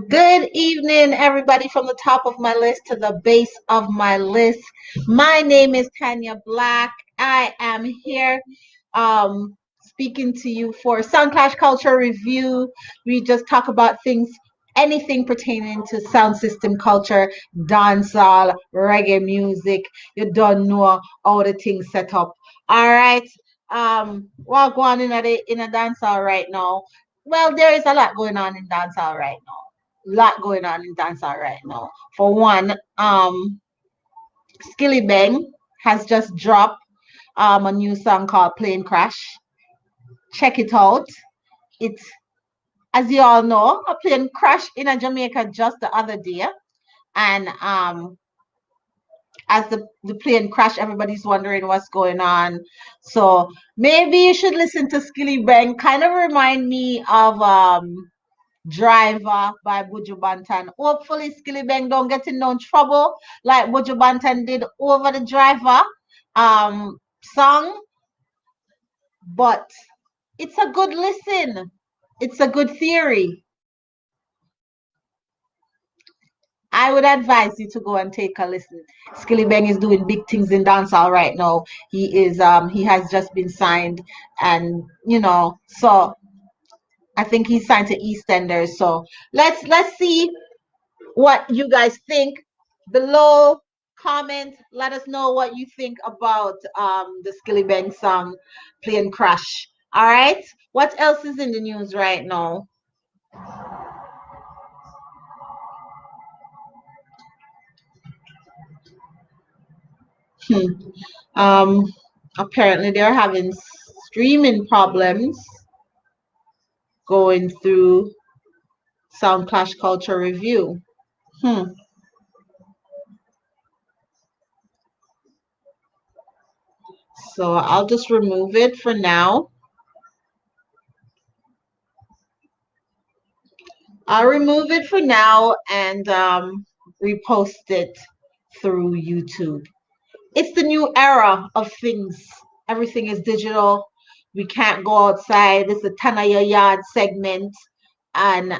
Good evening, everybody, from the top of my list to the base of my list. My name is Tanya Black. I am here speaking to you for Sound Clash Culture Review. We just talk about things, anything pertaining to sound system culture, dancehall, reggae music. You don't know all the things set up. All right. What going on in a dancehall right now? Well, there is a lot going on in dancehall right now. Lot going on in dancehall right now. For one, Skilly Bang has just dropped a new song called Plane Crash. Check it out. It's, as you all know, a plane crashed in a Jamaica just the other day. And as the plane crashed, everybody's wondering what's going on. So maybe you should listen to Skilly Bang. Kind of remind me of Driver by Buju Banton. Hopefully, Skilly Bang don't get in no trouble like Buju Banton did over the Driver song. But it's a good listen. It's a good theory. I would advise you to go and take a listen. Skilly Bang is doing big things in dancehall right now. He has just been signed, and so I think he's signed to EastEnders. So let's see what you guys think below. Comment, let us know what you think about the Skilly Bang song Plane Crash. All right, what else is in the news right now? Hmm. um Apparently they're having streaming problems going through Sound Clash Culture Review. hmm so I'll just remove it for now. I'll remove it for now and repost it through YouTube. It's the new era of things. Everything is digital. We can't go outside. It's the TANIA yard segment. And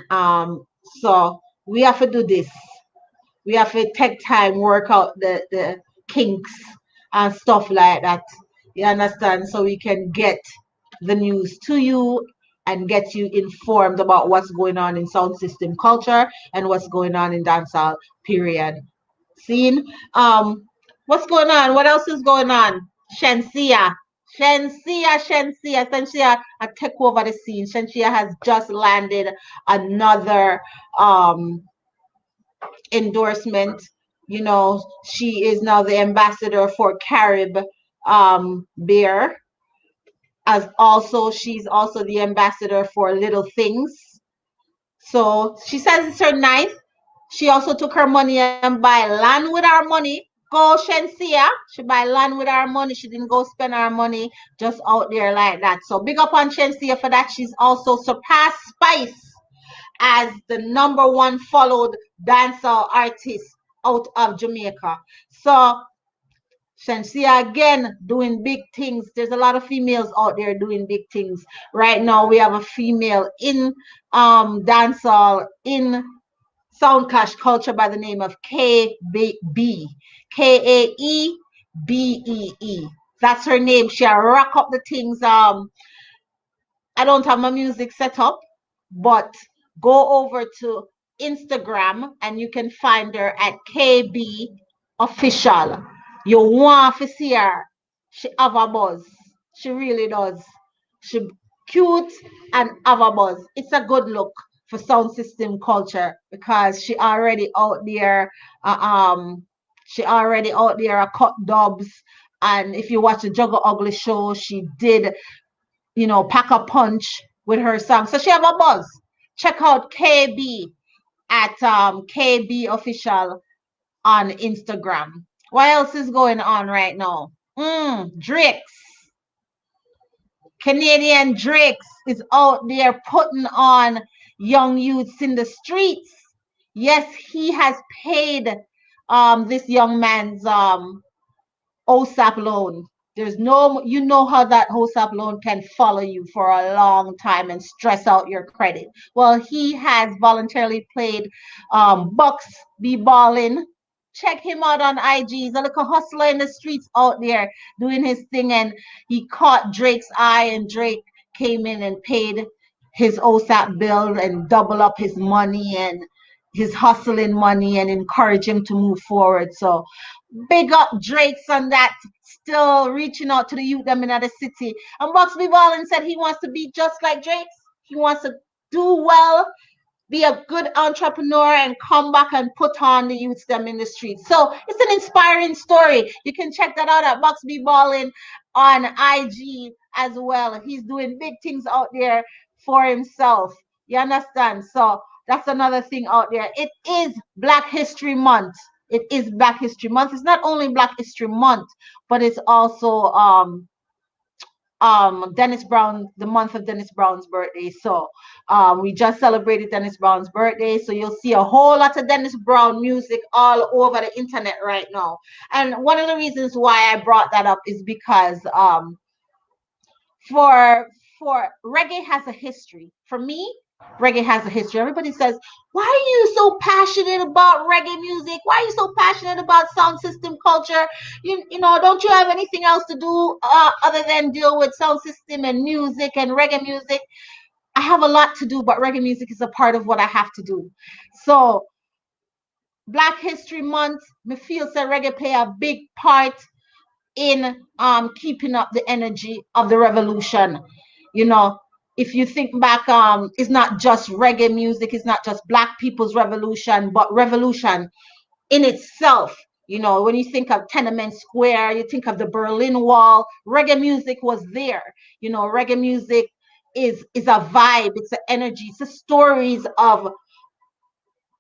so we have to do this. We have to take time, work out the kinks and stuff like that. You understand? So we can get the news to you and get you informed about what's going on in sound system culture and what's going on in dancehall period. Scene. What's going on? What else is going on? Shensia. Shensia I take over the scene. Shensia has just landed another endorsement. She is now the ambassador for Carib Beer. As also, she's also the ambassador for Little Things. So she says it's her ninth. She also took her money and buy land with her money. Go Shensia. She buy land with her money. She didn't go spend her money just out there like that. So big up on Shensia for that. She's also surpassed Spice as the number one followed dancer artist out of Jamaica. So Shensia again doing big things. There's a lot of females out there doing big things. Right now we have a female in dancehall in Sound Clash culture by the name of KBB. KAEBEE. That's her name. She rock up the things. I don't have my music set up, but go over to Instagram and you can find her at KB Official. You want to see her. She have a buzz. She really does. She cute and have a buzz. It's a good look for sound system culture because she already out there cut dubs. And if you watch the Juggle Ugly show, she did pack a punch with her song. So she have a buzz. Check out KB at KB Official on Instagram. What else is going on right now? Drakes. Canadian Drakes is out there putting on young youths in the streets. Yes, he has paid this young man's OSAP loan. There's no, you know how that wholesale loan can follow you for a long time and stress out your credit. Well, he has voluntarily played Bucks Be Ballin. Check him out on IG. He's a little hustler in the streets out there doing his thing, and he caught Drake's eye, and Drake came in and paid his OSAP bill and double up his money and his hustling money and encourage him to move forward. So big up Drake's on that, still reaching out to the youth them in the city. And Buxby Ballin said he wants to be just like Drake's. He wants to do well, be a good entrepreneur, and come back and put on the youths them in the streets. So it's an inspiring story. You can check that out at Buxby Ballin on IG as well. He's doing big things out there for himself. You understand? So that's another thing out there. It is Black History Month. It is Black History Month. It's not only Black History Month, but it's also Dennis Brown, the month of Dennis Brown's birthday. So we just celebrated Dennis Brown's birthday. So you'll see a whole lot of Dennis Brown music all over the internet right now. And one of the reasons why I brought that up is because for reggae has a history. For me, reggae has a history. Everybody says, "Why are you so passionate about reggae music? Why are you so passionate about sound system culture? You know, don't you have anything else to do other than deal with sound system and music and reggae music?" I have a lot to do, but reggae music is a part of what I have to do. So Black History Month, me feel that reggae play a big part in keeping up the energy of the revolution. You know, if you think back, it's not just reggae music, it's not just Black people's revolution, but revolution in itself. You know, when you think of Tenement Square, you think of the Berlin Wall, reggae music was there. You know, reggae music is a vibe, it's an energy, it's the stories of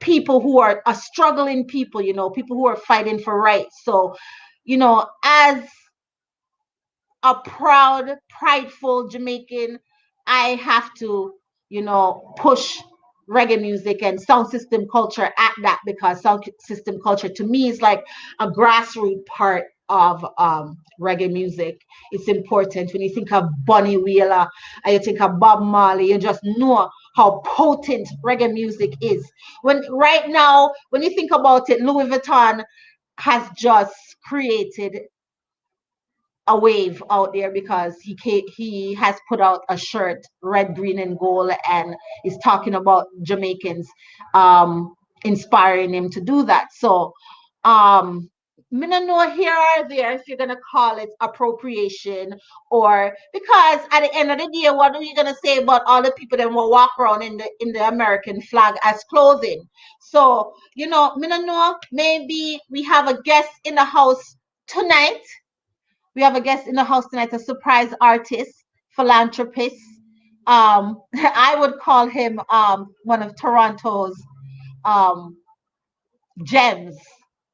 people who are struggling people, you know, people who are fighting for rights. So, you know, as a proud, prideful Jamaican, I have to, you know, push reggae music and sound system culture at that, because sound system culture to me is like a grassroots part of reggae music. It's important. When you think of Bunny Wheeler and you think of Bob Marley, you just know how potent reggae music is. When right now, when you think about it, Louis Vuitton has just created a wave out there, because he has put out a shirt, red, green, and gold, and is talking about Jamaicans, inspiring him to do that. So, me no know here or there if you're gonna call it appropriation, or because at the end of the day, what are you gonna say about all the people that will walk around in the American flag as clothing? So, you know, me no know. Maybe we have a guest in the house tonight. We have a guest in the house tonight, a surprise artist, philanthropist. I would call him one of Toronto's um, gems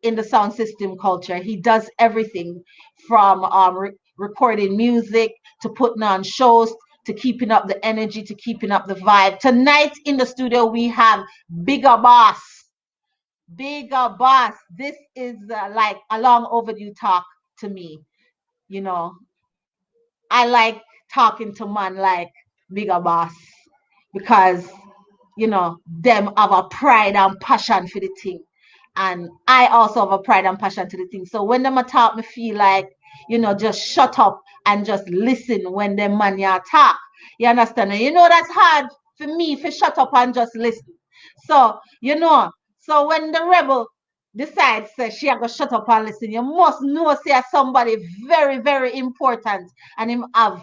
in the sound system culture. He does everything from recording music to putting on shows to keeping up the energy to keeping up the vibe. Tonight in the studio we have Bigger Boss. Bigger Boss. This is like a long overdue talk to me. You know, I like talking to man like Bigger Boss, because you know them have a pride and passion for the thing, and I also have a pride and passion to the thing. So when them a talk, me feel like, you know, just shut up and just listen when them man ya talk. You understand? And you know that's hard for me to shut up and just listen. So you know, so when the rebel decides that she gonna shut up and listen, you must know say somebody very very important, and him have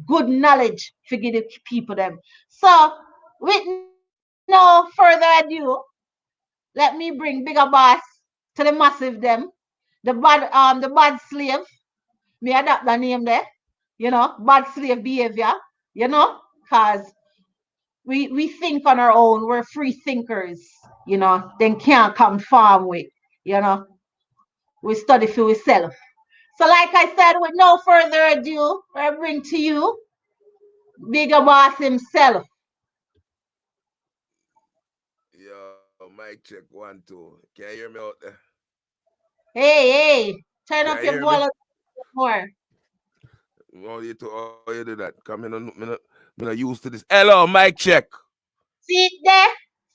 good knowledge for give the people them. So with no further ado, let me bring Bigger Boss to the massive them. The bad slave. Me adapt the name there. You know, bad slave behavior. You know, cause we think on our own. We're free thinkers. You know, then can't come farm with. You know, we study for ourselves. So like I said, with no further ado, I bring to you Bigger Boss himself. Yo, mic check 1 2. Can you hear me out there? Hey, hey, turn up Can you your hear me? volume more. How you do that? Come me not used to this. Hello, mic check. See it there?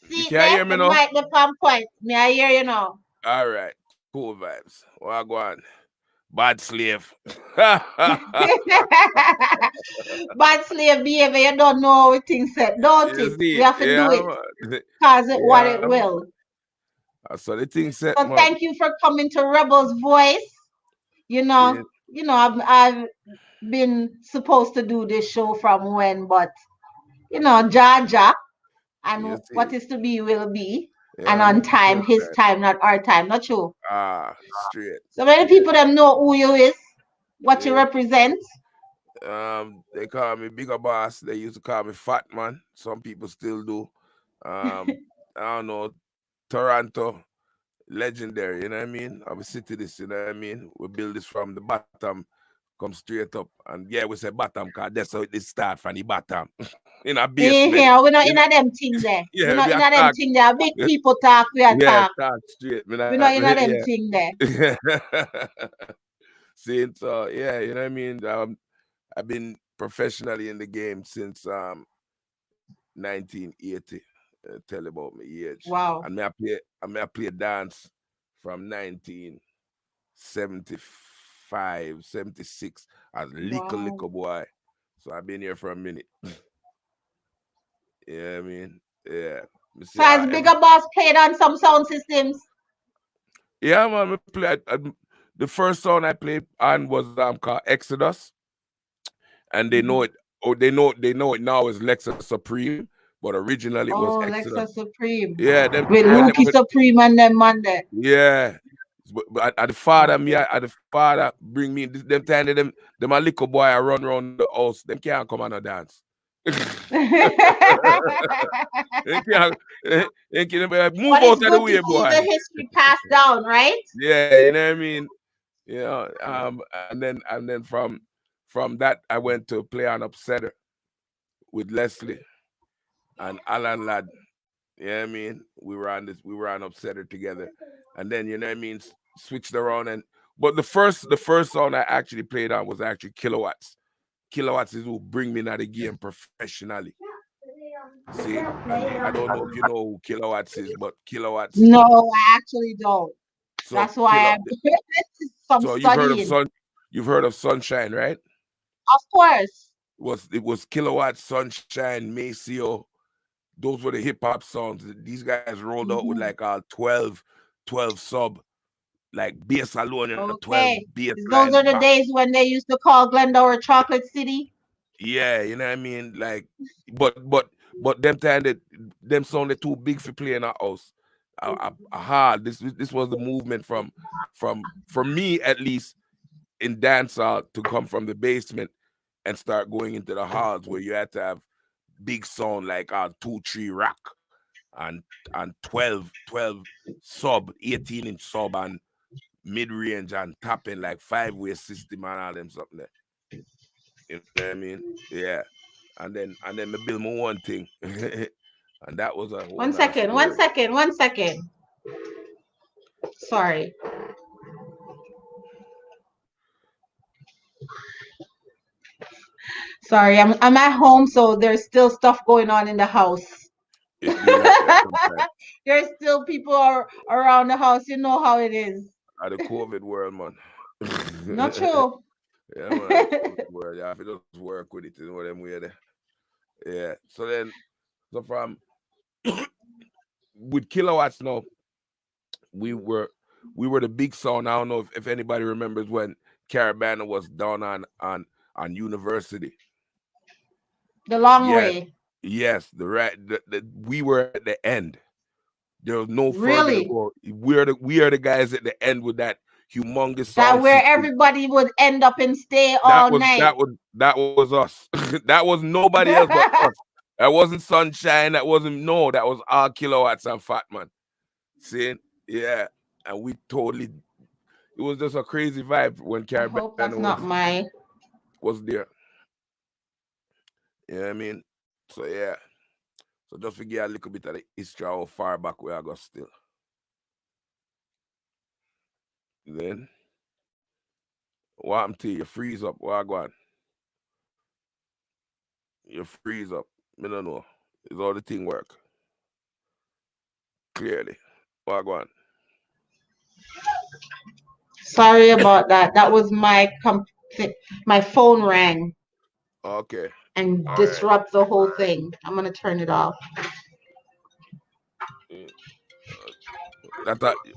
You See it can't there? hear me The now? mic, the palm point. Me, I hear you now. All right. Cool vibes. Wagwan. Bad slave. Bad slave behavior, you don't know how things set, don't You it? see We it? have to do Yeah, it, man. cause it what Yeah, it man. will. I saw the thing set, So man. thank you for coming to Rebel's Voice. See it? I've been supposed to do this show from when, but Jaja You and see what it? is to be will be, and Yeah, on man. time, Turn his time. time, not our time, not true. Straight. So many Straight. people them know who you is, what you Yeah. represent. They call me Bigger Boss. They used to call me Fat Man. Some people still do. I don't know. Toronto, legendary, you know what I mean? I will sit to this, you know what I mean? We build this from the bottom, come straight up. And yeah, we say bottom because that's how it start from the bottom. In a basement. Here, we're not You in know, a them thing there. We're yeah, not we in are a them talk. thing there. Big people talk, we are Yeah, talk. talk straight. We're not in a them Yeah. thing there. See, so yeah, you know what I mean? I've been professionally in the game since 1980. Tell about my age. And Wow. I play dance from 1975, 76 as Wow. little boy. So I've been here for a minute. Yeah, I mean, yeah. Me So see has Bigger Boss played on some sound systems? yeah, man. Me play. The first song I played on was called Exodus, and they know Mhm. it. Oh, they know it now as Lexus Supreme, but originally it was Oh, Lexus Exodus. Supreme. Yeah, them With when Lukey Supreme and them man there. yeah. But at the father, me, Okay. at the father bring me them time them a little boy I run around the house. Them can't come and a dance. They can't, they can't move But out it's of the good to way, see boy. the history passed down, right? Yeah, you know what I mean. And then from that I went to play on Upsetter with Leslie and Alan Ladd. You know what I mean? We were on Upsetter together. And then you know what I mean, switched around and but the first song I actually played on was actually Kilowatts. Kilowatts is who bring me into the game professionally. See, and I don't know if you know who Kilowatts is, but Kilowatts. No, I actually don't. So That's why kilo. I'm some So studying. you've heard of Sunshine, right? Of course. It was Kilowatts, Sunshine, Maceo. Those were the hip hop songs. These guys rolled out with Mhm. like 12 sub, like bass alone, 12 Okay. bass Those line are the back. days when they used to call Glendower Chocolate City. Yeah, you know what I mean? Like, but them time that them sounded too big for playing our house. Hard. This was the movement from me at least in dancehall to come from the basement and start going into the halls where you had to have big sound like 2-3 rock and 12 sub 18-inch sub and mid range and tapping like 5-way system and all them something there. You know what I mean? Yeah. And then me build my one thing. And that was a whole One nother second, one story. second, one second. Sorry. Sorry, I'm at home, so there's still stuff going on in the house. It be like that sometimes. There's still people around the house. You know how it is. At the COVID world, man. Not true. Yeah, man, the COVID world. You have to just work with it, you know them way there. Yeah. So with kilowatts now, we were we were the big sound. I don't know if anybody remembers when Carabana was down on University. The long Yeah, way. yes, we were at the end. There was no further to Really? go. We are the guys at the end with that humongous That sound where system. everybody would end up and stay That all was night. that was that was us. That was nobody else but us. That wasn't sunshine. That wasn't no. That was our kilowatts and fat man. See, yeah, and we totally. It was just a crazy vibe when I Caribbean hope that's not my. was there. You know what I mean? So yeah. So just forget a little bit of the history how far back we are go still. Then what happened to you? You freeze up. What go on? You freeze up. Me don't know. Is all the thing work clearly? Wagwan. Sorry about that. That was my phone rang Okay. and All right. disrupt the whole thing. I'm gonna turn it off. Mm,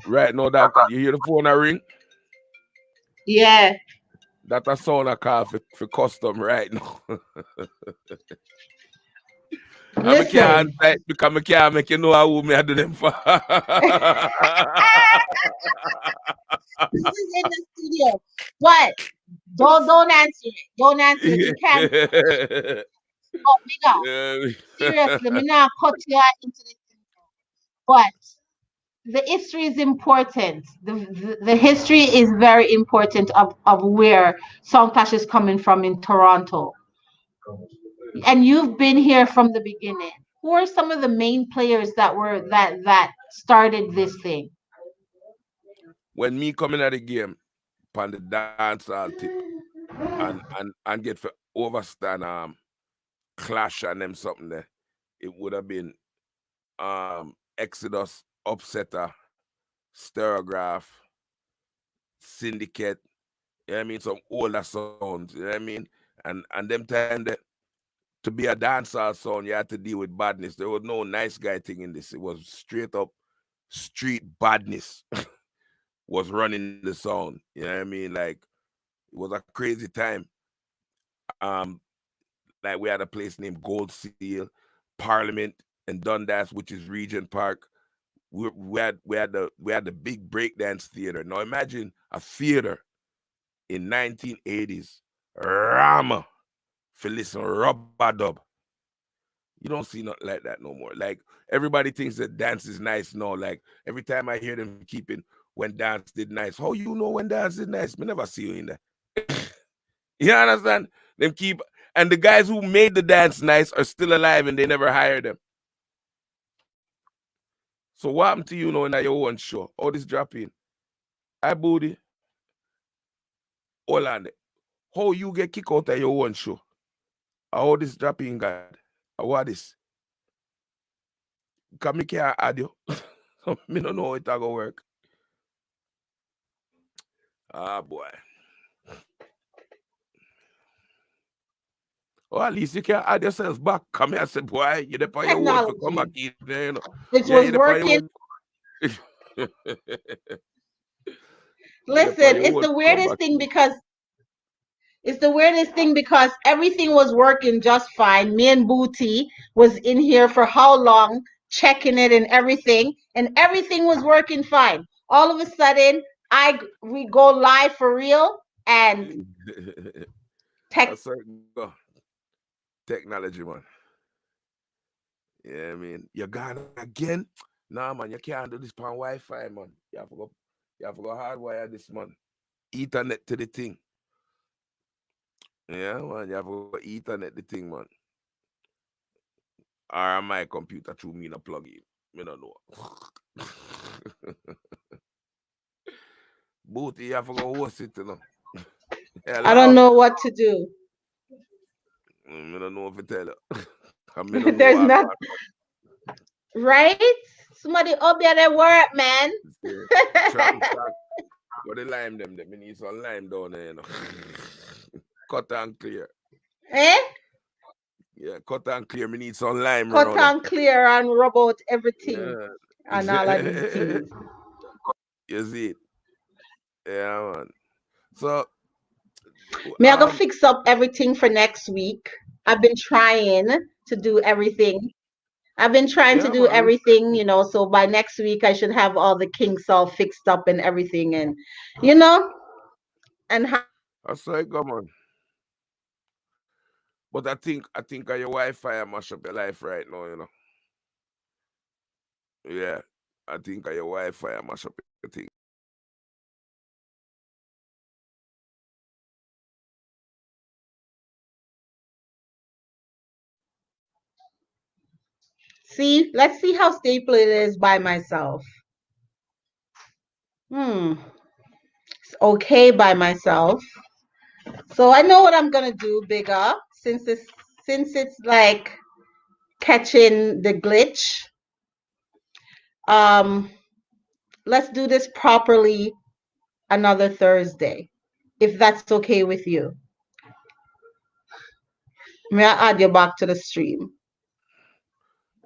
right now that you hear the phone a ring. Yeah. That a sound a call for custom right now. I me can't Listen. answer it because I can't make you know who me I do them for. This is in the studio. But don't answer it. Don't answer it. You can't. Oh, bigger. Yeah. Seriously, me not cut you out into this. But the history is important. The history is very important of where Songclash is coming from in Toronto. And you've been here from the beginning. Who are some of the main players that started this thing? When me coming at the game on the dancehall tip and get for overstand clash and them something there, it would have been Exodus, Upsetter, Sтерograph, Syndicate, you know what I mean? Some older sounds, you know what I mean? And them time that to be a dancehall sound, you had to deal with badness. There was no nice guy thing in this. It was straight up street badness was running the sound. You know what I mean? Like it was a crazy time. Um, like we had a place named Gold Seal, Parliament, and Dundas, which is Regent Park. We had the big breakdance theater. Now imagine a theater in 1980s, Rama for listen rubber dub. You don't see nothing like that no more. Like everybody thinks that dance is nice. No, like every time I hear them keeping when dance did nice. How you know when dance did nice? Me never see you in there. You understand? Them keep and the guys who made the dance nice are still alive and they never hired them. So what happened to you knowing that your own show? All this dropping. I booty. All on it. How you get kicked out of your own show? All this dropping God. What this? Cause me can't add you. So me don't know how it gonna work. Ah boy. Or at least you can add yourself back. Come here, say, boy, you're there for your own for come back Technology. in there, you know. It Yeah, was you're there for your working. own. You're there for Listen, your own come back in. it's the weirdest thing because everything was working just fine. Me and Booty was in here for how long, checking it and everything was working fine. All of a sudden, I we go live for real, and tech. That's right. Go. Technology, man. Yeah, I mean, you're gone again. Nah, man, you can't do this on Wi-Fi, man. You have to go hardwire this, man. Ethernet to the thing. Yeah, man, you have to go Ethernet the thing, man. Or my computer through me in a plug in. Me don't know. Both you have to go host it, you know. I don't Hello. know what to do. Me don't know if I tell you. I me don't know There's what I not got. right. Somebody up there at work, man. Say, track. Got the lime them. Me need some lime down there, you know. Cut and clear. Eh? Yeah, cut and clear. Me need some lime Cut around there. and clear and rub out everything Yeah. and all of these things. You see it? Yeah, man. So, Me, I go fix up everything for next week. I've been trying to do everything. I've been trying to yeah, do man. Respect. everything, so by next week I should have all the kinks all fixed up and everything and you know, and I say, come on. But I think your Wi-Fi I mash up your life right now, you know. Yeah. I think your Wi-Fi I mash up your thing. let's see how stable it is by myself. Hmm. It's okay by myself. So I know what I'm gonna do bigger since this. since it's like catching the glitch, um, let's do this properly another Thursday, if that's okay with you. May I add you back to the stream?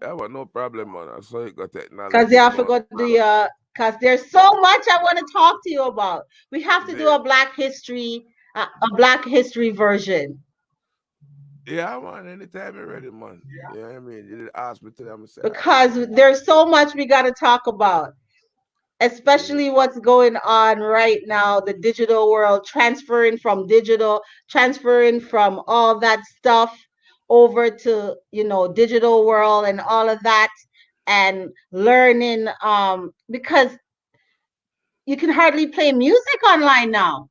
Yeah, but no problem, man. I saw you got Because technology, yeah, I but forgot because there's so much I want to talk to you about. We have to do yeah, a Black History version. yeah, man. Anytime you're ready, man. You know what I mean? You did ask me today, I'm gonna say, all right, Because there's so much we got to talk about, yeah, especially what's going on right now, the digital world, transferring from all that stuff over to, digital world and all of that, and learning, because you can hardly play music online now.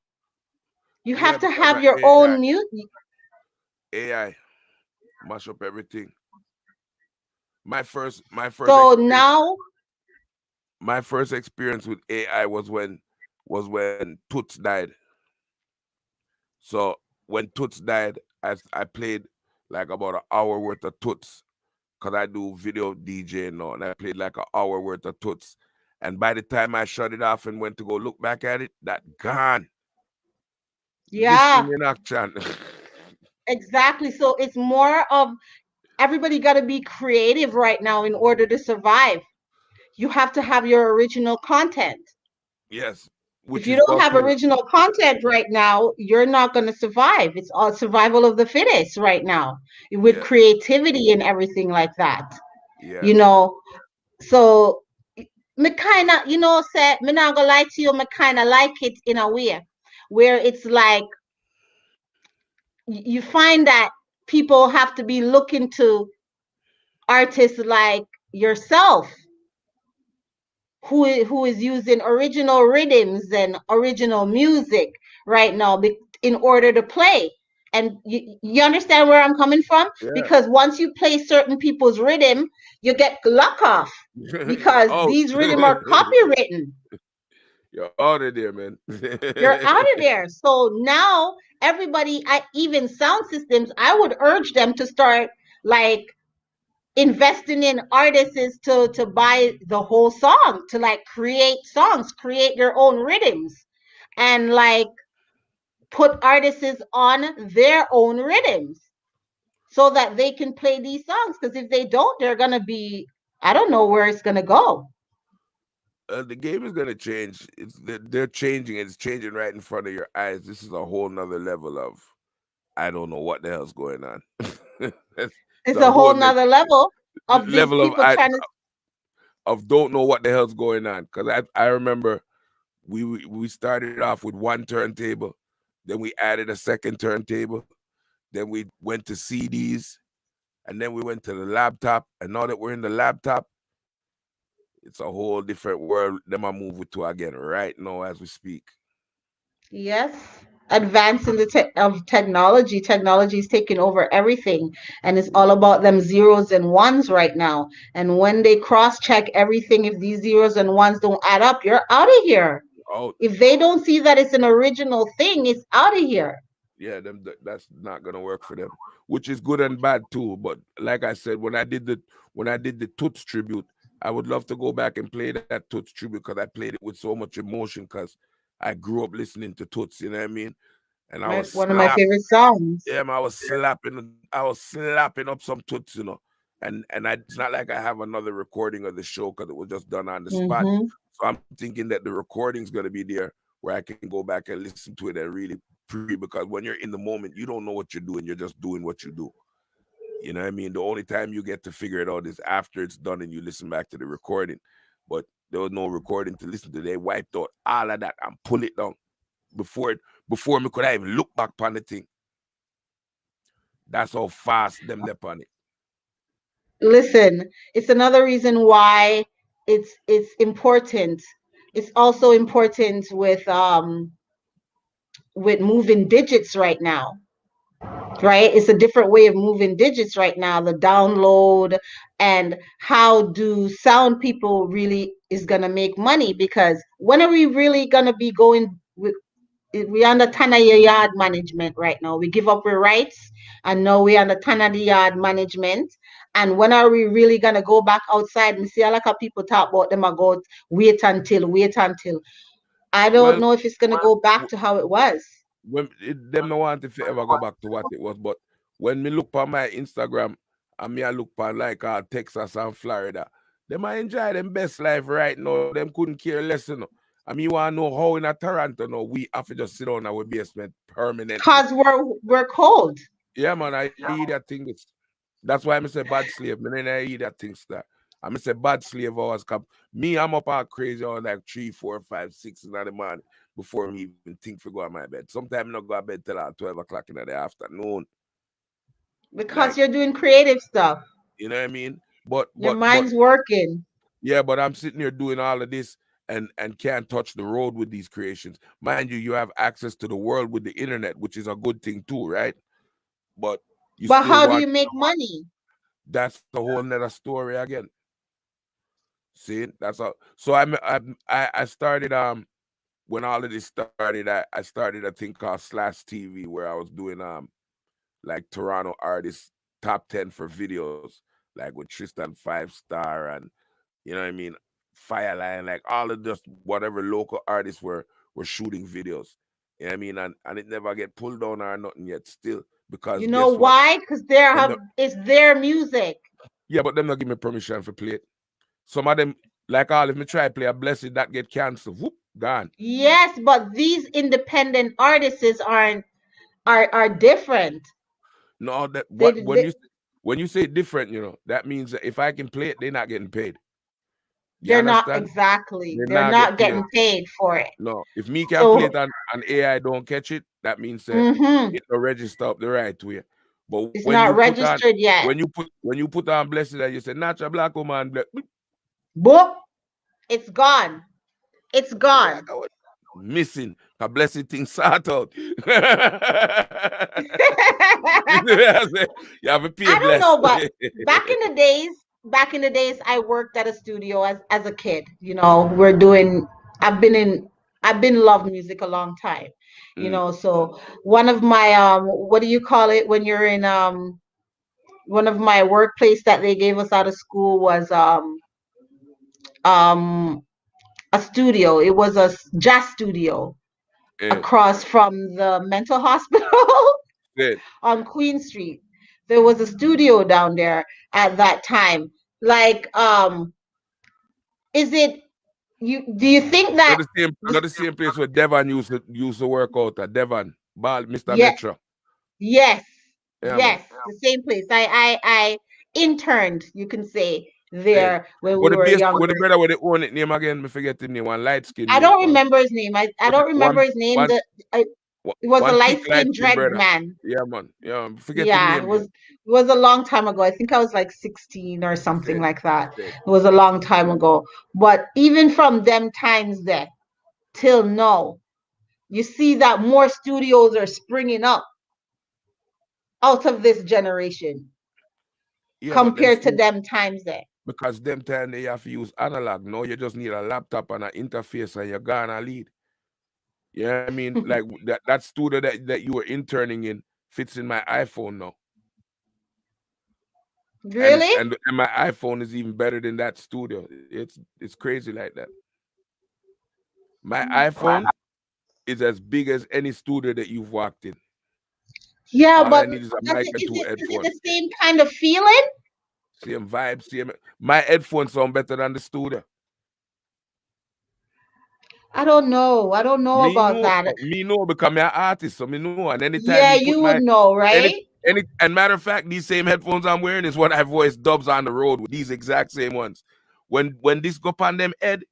You yeah, have to because have of your own music. AI mash up everything. My first So experience, now, my first experience with AI was when Toots died. So when Toots died, I played like about an hour worth of Toots because I do video DJ now, and I played like an hour worth of Toots. And by the time I shut it off and went to go look back at it, that gone. yeah, Listening in action. exactly. So it's more of everybody got to be creative right now in order to survive. You have to have your original content. Yes, If which you is don't have buffering. original content right now, you're not going to survive. It's all survival of the fittest right now with Yeah, creativity and everything like that. You yes. know, so me kind of, say, me not gonna lie to you, me kind of like it in a way where it's like you find that people have to be looking to artists like yourself who is using original rhythms and original music right now in order to play. And you understand where I'm coming from? Yeah. Because once you play certain people's rhythm, you get lock off You're because out. these rhythm are copywritten. You're out of there, man. You're out of there. So now everybody, even sound systems, I would urge them to start like investing in artists to buy the whole song, to like create songs, create your own rhythms, and like put artists on their own rhythms so that they can play these songs, because if they don't, they're gonna be, I don't know where it's gonna go. The game is gonna change. They're changing. It's changing right in front of your eyes. This is a whole nother level of I don't know what the hell's going on. It's It's a a whole whole nother level of these level people trying to. of don't know what the hell's going on. Because I remember we started off with one turntable, then we added a second turntable, then we went to CDs, and then we went to the laptop. And now that we're in the laptop, it's a whole different world. Them I move it to again right now as we speak. Yes, advance in the of technology. Technology is taking over everything, and it's all about them zeros and ones right now. And when they cross check everything, if these zeros and ones don't add up, you're out of here. Oh If they don't see that it's an original thing, it's out of here. yeah, that's not gonna work for them, which is good and bad too. But like I said, when I did the Toots tribute, I would love to go back and play that Toots tribute because I played it with so much emotion because I grew up listening to Toots. You know what I mean? And I was One of my slap. favorite songs. Yeah, man, I was slapping up some Toots, and it's not like I have another recording of the show because it was just done on the spot. Hmm. So I'm thinking that the recording's gonna be there where I can go back and listen to it and really pre because when you're in the moment, you don't know what you're doing. You're just doing what you do. You know what I mean? The only time you get to figure it out is after it's done and you listen back to the recording. But there was no recording to listen to. They wiped out all of that and pull it down before me could I even look back on the thing. That's how fast them dep on it. Listen, it's another reason why it's important. It's also important with moving digits right now, right? It's a different way of moving digits right now, the download, and how do sound people really is going to make money, because when are we really going to be going with We under TANIA yard management right now. We give up our rights, and now we under TANIA yard management. And when are we really gonna go back outside? And see a lot of people talk about them about wait until, wait until. I don't Well, know if it's gonna go back to how it was. them no want if ever go back to what it was, but when me look on my Instagram and me I look on like Texas and Florida, them I enjoy them best life right now. Them couldn't care less, you know. I mean, you want to know how in a Toronto now we have to just sit on our basement permanently. Cause we're cold. Yeah, man, I hear that thing. That's why I say bad slave. Man, then I hear that thing start. I say bad slave hours come. Me, I'm up all crazy on like 3, 4, 5, 6 in the morning before me even think to go to my bed. Sometimes I not go to bed till 12 o'clock in the afternoon. Because Like, you're doing creative stuff. you know what I mean? But Your but but mind's working. yeah, but I'm sitting here doing all of this and can't touch the road with these creations. Mind you, you have access to the world with the internet, which is a good thing too, right? But you But still how do want you make money? that's a whole nother story again. See, that's all. So I started when all of this started, I started a thing called Slash TV where I was doing like Toronto artists top 10 for videos, like with Tristan 5 Star and you know what I mean, Fireline, like all of just whatever local artists were shooting videos. You know what I mean? And it never get pulled down or nothing yet still because You know guess what? why? Because Them not, it's their music. yeah, but them not give me permission for play it. Some of them, like all, if me try play a blessing that get canceled, whoop, gone. Yes, but these independent artists are different. No, that They, what they when you say different, you know, that means that if I can play it, they're not getting paid. You they're not understand? exactly. They They're not get not paid. getting paid for it. No, if me can play So, it and AI don't catch it, that means that mm-hmm, it will register up the right way. But it's when you not put on registered yet. when you put on blessed and you say natural black woman, black, Boop, it's gone. It's yeah, gone. I got missing a blessed thing sort out. You have a pay I don't bless. know, but back in the days, I worked at a studio as a kid. We're doing. I've been in. I've been love music a long time. Mm, So one of my what do you call it when you're in one of my workplace that they gave us out of school was um a studio. It was a jazz studio yeah, across from the mental hospital yeah. on Queen Street. There was a studio down there at that time. Like, is it you? Do you think that Not this? the same place where Devon used to work out at Devon, Ball, Mr. Yeah, Metro. yes, Yeah, man. yes, the same place. I interned, you can say, Yeah. there when we What the were base what younger. the brother with the own it name again, me forget his name, one light skin I mate, don't remember his name. I don't remember his name. one It was a one light thick light skinned skin dread brother. man. Yeah, man. Yeah, forget him Yeah, name though. it was a long time ago. I think I was like 16 or something Said, like that. said. It was a long time ago. But even from them times there till now, you see that more studios are springing up out of this generation Yeah, but them compared to still them times there. because them time they have to use analog. No, you just need a laptop and an interface and you're gonna lead. Yeah, I mean, like that studio that you were interning in fits in my iPhone now. And Really? my iPhone is even better than that studio. It's crazy like that. My iPhone is as big as any studio that you've walked in. Yeah, All I but need is a mic and two is it headphones. the same kind of feeling? Same vibe, same. My headphones sound better than the studio. I don't know. I don't know about that. Me know because I'm an artist, so me know. And anytime me Yeah, put you my would know, any right? and matter of fact, these same headphones I'm wearing is what I voice dubs on the road with. These exact same ones. When this go on them head,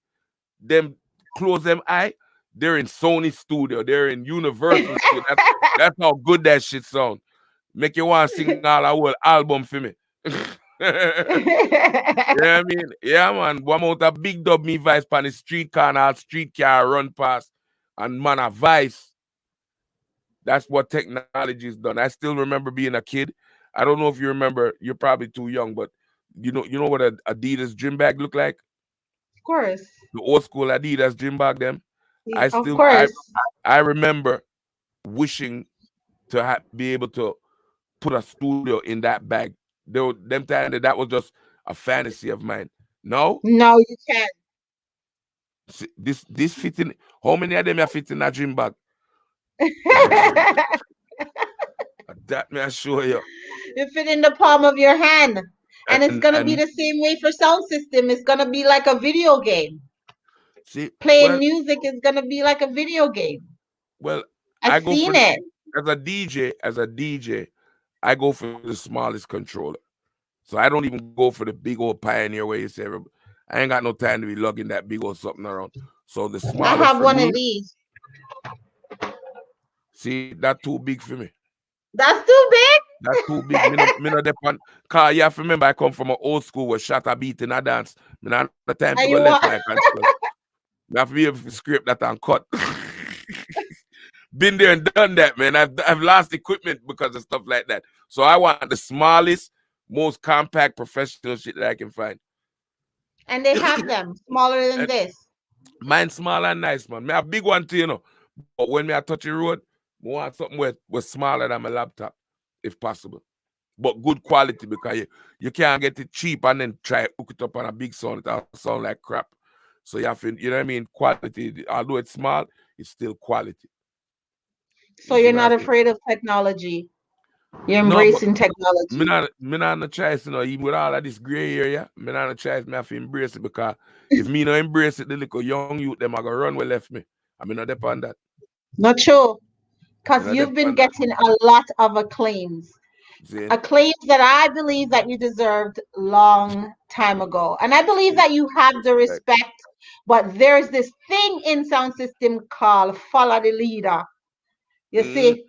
them close them eye, they're in Sony studio, they're in Universal studio. That's how good that shit sound. Make you want to sing all a whole album for me. Yeah, I mean, yeah, man. One amount of big dub me vice pan the street car and all street car run past, and man, a vice. That's what technology has done. I still remember being a kid. I don't know if you remember. You're probably too young, but you know what a Adidas gym bag look like? Of course. The old school Adidas gym bag, them. I Of still course. I remember wishing to be able to put a studio in that bag. Them time that was just a fantasy of mine. No, No, you can't. this fitting. How many of them are fit in a dream bag? That may I show you. You fit in the palm of your hand. And it's gonna be And the same way for sound system. It's gonna be like a video game. see, Playing well, music is gonna be like a video game. well, I've I go seen for it. as a DJ, I go for the smallest controller. So I don't even go for the big old Pioneer where you say, I ain't got no time to be lugging that big old something around. So the I smallest have for one of me, these. see, that too big for me. That's too big. That too big. Me no depend. Cause you have to remember I come from an old school where shot a beat in a dance. Me not have the time to go And you left want like and stuff. Me have to be able to scrape that and cut. Been there and done that, man. I've lost equipment because of stuff like that. So I want the smallest, most compact professional shit that I can find. and they have them smaller than And this. mine small and nice, man. Me have big one too, you know. But when me I touch the road, I want something with smaller than my laptop, if possible. But good quality because you can't get it cheap and then try hook it up on a big sound. It'll sound like crap. So you have to, you know what I mean? Quality, although it's small, it's still quality. So You see you're what I not say? afraid of technology. You're No, but embracing technology. me not no choice, you know, even with all of this gray area, me not no choice, me have to embrace it because if me no embrace it, the little young youth, them are gonna run where left me. I mean, not depend that. Not sure. Me Because not you've been depend that. getting a lot of acclaims. See? Acclaims that I believe that you deserved long time ago. And I believe See? that you have the Respect. respect, but there's this thing in sound system called follow the leader. You Mm, see,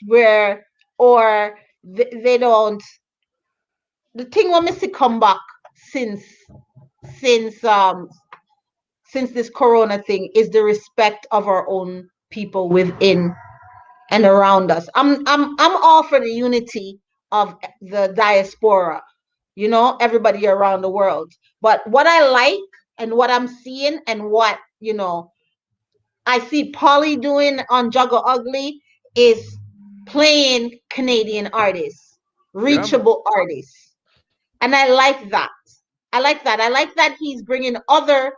where or they don't the thing when me see come back since since um since this corona thing is the respect of our own people within and around us. I'm all for the unity of the diaspora, everybody around the world. But what I like and what I'm seeing and what, I see Polly doing on Juggle Ugly is playing Canadian artists, yeah, man. reachable artists. And I like that. I like that. I like that he's bringing other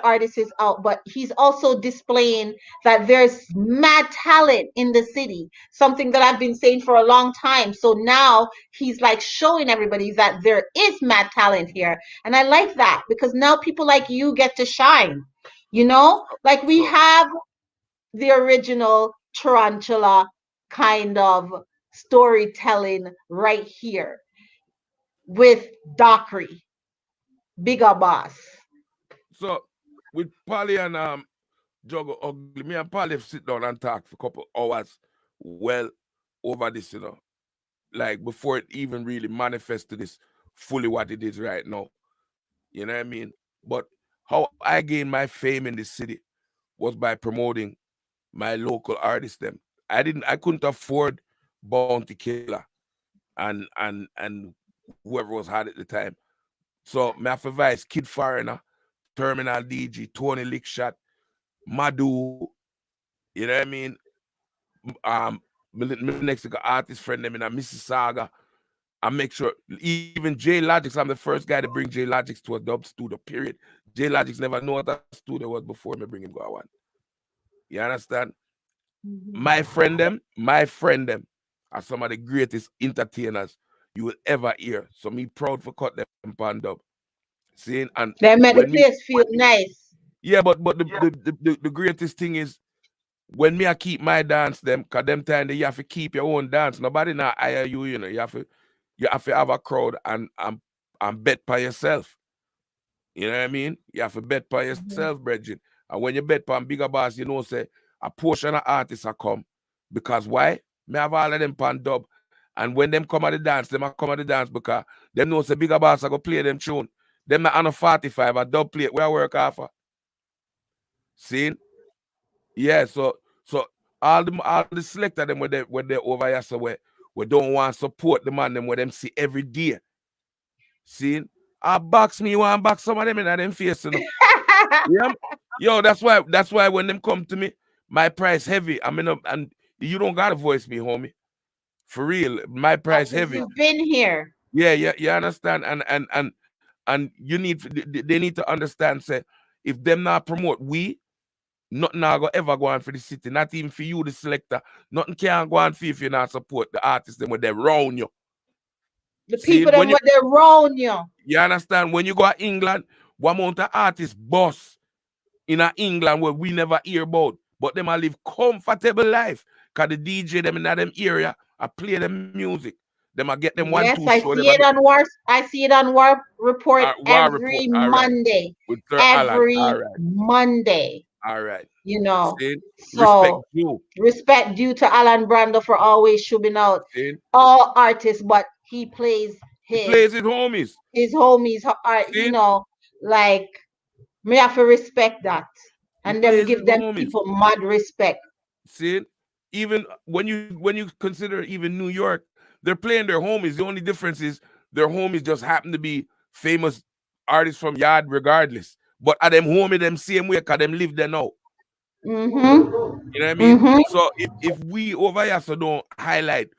artists out, but he's also displaying that there's mad talent in the city, something that I've been saying for a long time. So now he's like showing everybody that there is mad talent here. And I like that because now people like you get to shine, like we So have the original tarantula kind of storytelling right here with Dockery, Bigger Boss. so with Polly and Juggle Ugly, me and Polly sit down and talk for a couple hours well over this, like before it even really manifests to this fully what it is right now. You know what I mean? But how I gained my fame in this city was by promoting my local artists. I couldn't afford Bounty Killer and whoever was hot at the time. So my advice Kid Foreigner, Terminal DG, Tony Lickshot, Madu, you know what I mean? Um my next artist friend them in a Mississauga. I make sure even J Logics, I'm the first guy to bring J Logics to a dub studio, period. J Logics never know what a studio was before me bring him go one. You understand? My friend them are some of the greatest entertainers you will ever hear. So me proud for cut them pan dub. Seeing and They make when the me place feel nice. yeah, but the greatest thing is when me I keep my dance them, cause them time that you have to keep your own dance. Nobody now hire you, you have to have a crowd and bet by yourself. You know what I mean? You have to bet by yourself, Mhm. Bridget. And when you bet on bigger boss, say a portion of artists are come. Because why? Me have all of them pan dub. And when them come at the dance, them are come at the dance because them know say bigger boss are gonna play them tune. Them not on a 45, a dub plate where I work off of. See? Yeah, so all the selector them where they over here so we don't want support the man them where them see every day. See? I box me, you want box some of them in them face, Yeah, Yo, that's why when them come to me, my price heavy. I mean, and you don't gotta voice me, homie. For real, my price Because heavy. you've been here. Yeah, yeah, you understand, and you they need to understand. Say, if them not promote we, nothing not go ever go on for the city. Not even for you, the selector. Nothing can go on for you if you not support the artists them when they round you. The See, people when them you what they round you. you understand when you go to England, what amount of artists boss in a England where we never hear about, but them a live comfortable life. Cause the DJ them in them area, I play them music. Them I get them one two Yes, show. I Them I see get it on War. I see it on War Report war report. every All right, Monday. with Sir Alan. All Every right, Monday. all right. You know. See, respect So you. respect due to Alan Brando for always shoving out See, all artists, but he plays he plays his homies. his homies. You See, know, like me have to respect that, he and them plays his give them homies. people mad respect. See, even when you consider even New York, they're playing their homies. The only difference is their homies just happen to be famous artists from Yard, regardless. But at them homie them same way, cause them live there now. Mhm. You know what I mean? Mhm. So if we over here so don't highlight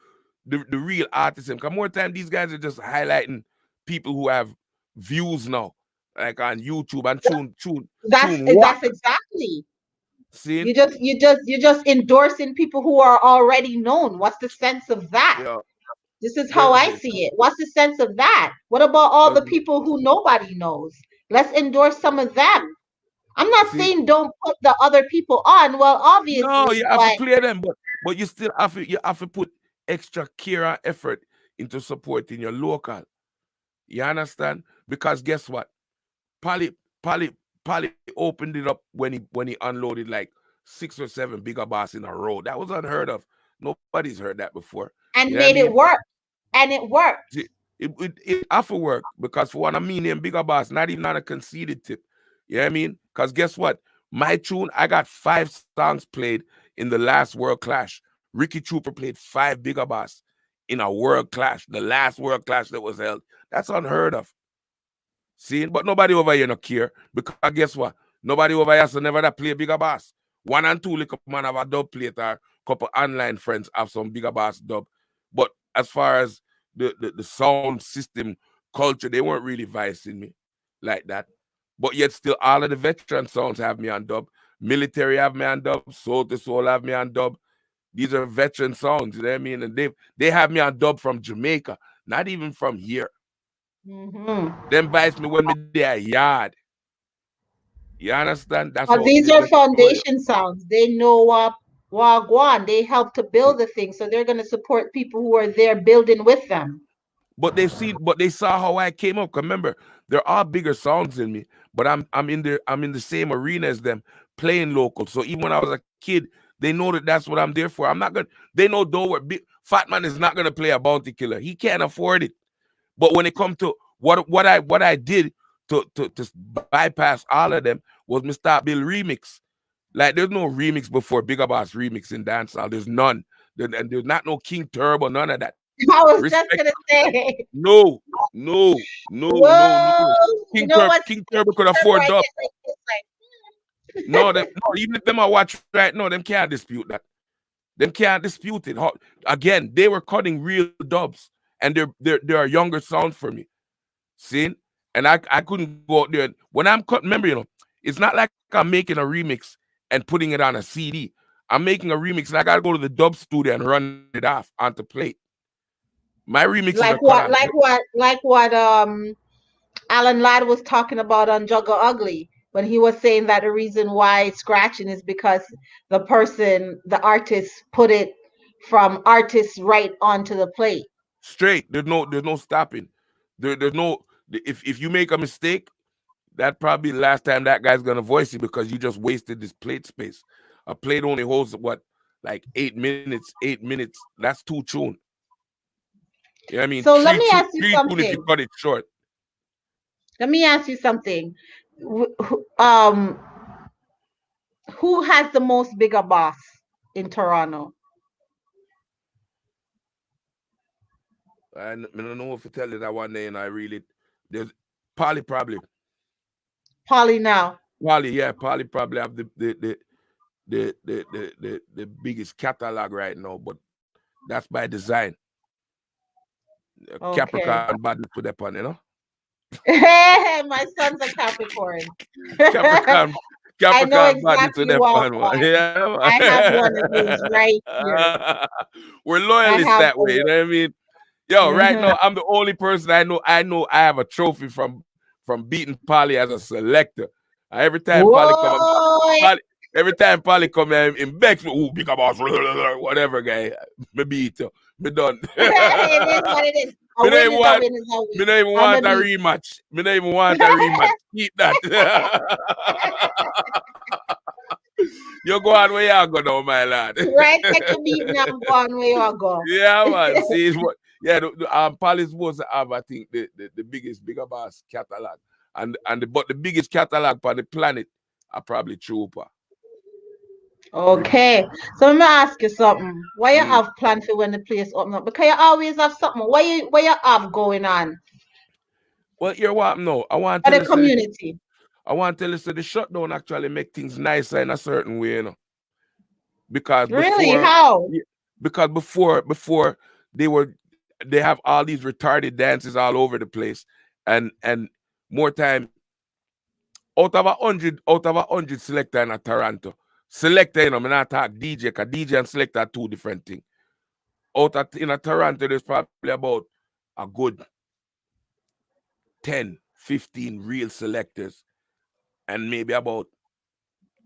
the real artists, because more time these guys are just highlighting people who have views now, like on YouTube and tune That's walk. exactly. See, You're just endorsing people who are already known. What's the sense of that? yeah, This is how there's I it. see it. What's the sense of that? What about all the There's it. people who nobody knows? Let's endorse some of them. I'm not See, saying don't put the other people on. Well, no, you obviously, have to but play them, but you have to put extra care and effort into supporting your local. You understand? Because guess what? Polly Polly Polly opened it up when he unloaded like 6 or 7 bigger bass in a row. That was unheard of. Nobody's heard that before. You know and what I made mean? it work. And it worked. It have to work because for what I mean, them bigger bass, not even on a conceded tip. You know what I mean? Because guess what? My tune, I got 5 songs played in the last World Clash. Ricky Trooper played 5 bigger bass in a World Clash, the last World Clash that was held. That's unheard of. See, but nobody over here no care because guess what? Nobody over here so never that play bigger bass. 1 and 2 little man have a dub plate or couple online friends have some bigger bass dub. But as far as the sound system culture, they weren't really vicing me like that. But yet still all of the veteran sounds have me on dub. Military have me on dub. Soul to Soul have me on dub. These are veteran sounds, you know what I mean? And they have me on dub from Jamaica, not even from here. Hmm. Them vice me when me there yard. You understand? That's But how these are that's how you foundation sounds. They know what Wagwan. They help to see. build the thing, so they're going to support people who are there building with them. But they saw how I came up. 'Cause remember, there are bigger songs than me, but I'm in the same arena as them, playing local. So even when I was a kid, they know that that's what I'm there for. I'm not gonna. They know don't worry. Fat Man is not gonna play a bounty killer. He can't afford it. But when it comes to what I did to bypass all of them was me start build remix. Like there's no remix before Bigger Boss remix in dancehall. There's none. And there's not no King Turbo, none of that. I was just Respect. going to say, No, no, no, no, whoa, no. you know what's King Turbo could Turbo, afford I dub. get like this, No, even if them are watch right now, them can't dispute that. Them can't dispute it. Again, they were cutting real dubs, and they are younger sounds for me. See? And I couldn't go out there. When I'm cut, remember, it's not like I'm making a remix and putting it on a CD. I'm making a remix and I gotta go to the dub studio and run it off onto plate. My remixes are like cut what, on like plate. what, like what, Alan Ladd was talking about on Juggle Ugly when he was saying that the reason why it's scratching is because the artist, put it from artist right onto the plate. Straight. There's no stopping. There's no if you make a mistake, that probably the last time that guy's gonna voice it because you just wasted this plate space. A plate only holds what, like 8 minutes. 8 minutes. That's 2 tune. You know what I mean? So let Three me tune, ask you 3 tune if you something. cut it short. Let me ask you something. Who has the most bigger boss in Toronto? I don't know if I tell you that one day, and I really there's Polly probably. Polly now. Polly, yeah, Polly probably have the biggest catalog right now, but that's by design. Okay. Capricorn body put that on, you know. My son's a Capricorn. Capricorn, I know Capricorn body to exactly that what on, man. one. I have one of his right here. Yeah, we're I loyalists have that way. You one. know what I mean? Yo, right Mm-hmm. now I'm the only person I know. I have a trophy from beating Polly as a selector. Every time Polly come, Whoa. Polly, every time Polly come in Bex, ooh, big boss, whatever guy, me beat you. Me done. It is what it is. A Me don't win even is a want. win is a Me win. don't even I'm a want a beat. rematch. Me don't even want a rematch. Keep that. You go on where you go now, my lad. Right, take a beat now. Go on where you go. Yeah, man. See, it's what? Yeah, Palace was have, I think, the biggest bigger bass catalog, but the biggest catalog on the planet are probably Trooper. Okay, so let me ask you something. What you Mm. have planned for when the place open up? Because you always have something. What you have going on Well, you're what no. I want for to the tell you. community? I want to tell you, so the shutdown actually make things nicer in a certain way, you know, because Really? before, How? yeah, because before they were they have all these retarded dances all over the place, and more time out of a hundred selector in a Toronto. Selector, you know, I'm not talk DJ, because DJ and selector are two different things. In a Toronto, there's probably about a good 10, 15 real selectors and maybe about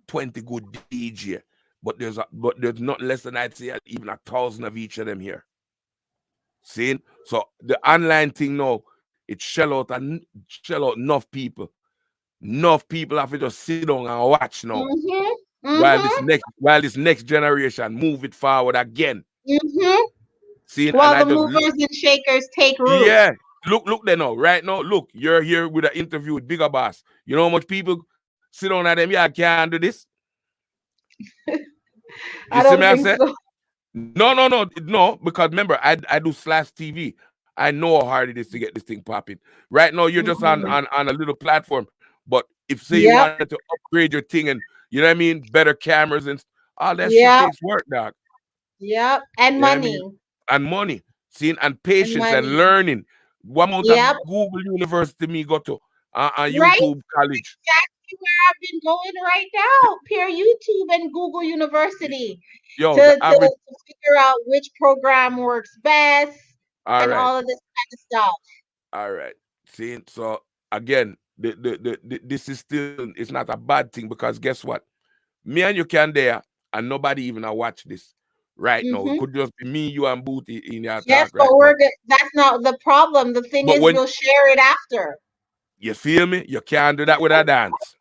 20 good DJ. But there's not less than, I'd say, even 1,000 of each of them here. Seeing? So the online thing now, it shell out enough people. Enough people have to just sit down and watch now. Mm-hmm. while this Mm-hmm. next while this next generation move it forward again. Mm-hmm. Seeing, and While I the just movers and shakers take root. yeah, look there now, right now. Look, you're here with an interview with Bigger Boss. You know how much people sit on at them? Yeah, I can't do this. You I see me? don't I think said so. no, because remember, I do Slash TV. I know how hard it is to get this thing popping. Right now, you're just on Mhm. on a little platform. But if say you Yep. wanted to upgrade your thing and you know what I mean, better cameras and all that shit Yep. takes work, dog. Yep. And You know what I mean? money. And money, seeing, and And patience and money. learning. What amount of Yep. Google University me go to and Right? YouTube college? Exactly where I've been going right now. Peer YouTube and Google University Yo, to, the to, average. to figure out which program works best All and right, all of this kind of stuff. all right. Seeing, so again, this is still, it's not a bad thing, because guess what? Me and you can there, and nobody even a watch this right now. It Hmm. could just be me, you, and Booty in your Yes, talk but right now. that's not the problem. The thing But is, when we'll share it after. you feel me, you can't do that with a dance.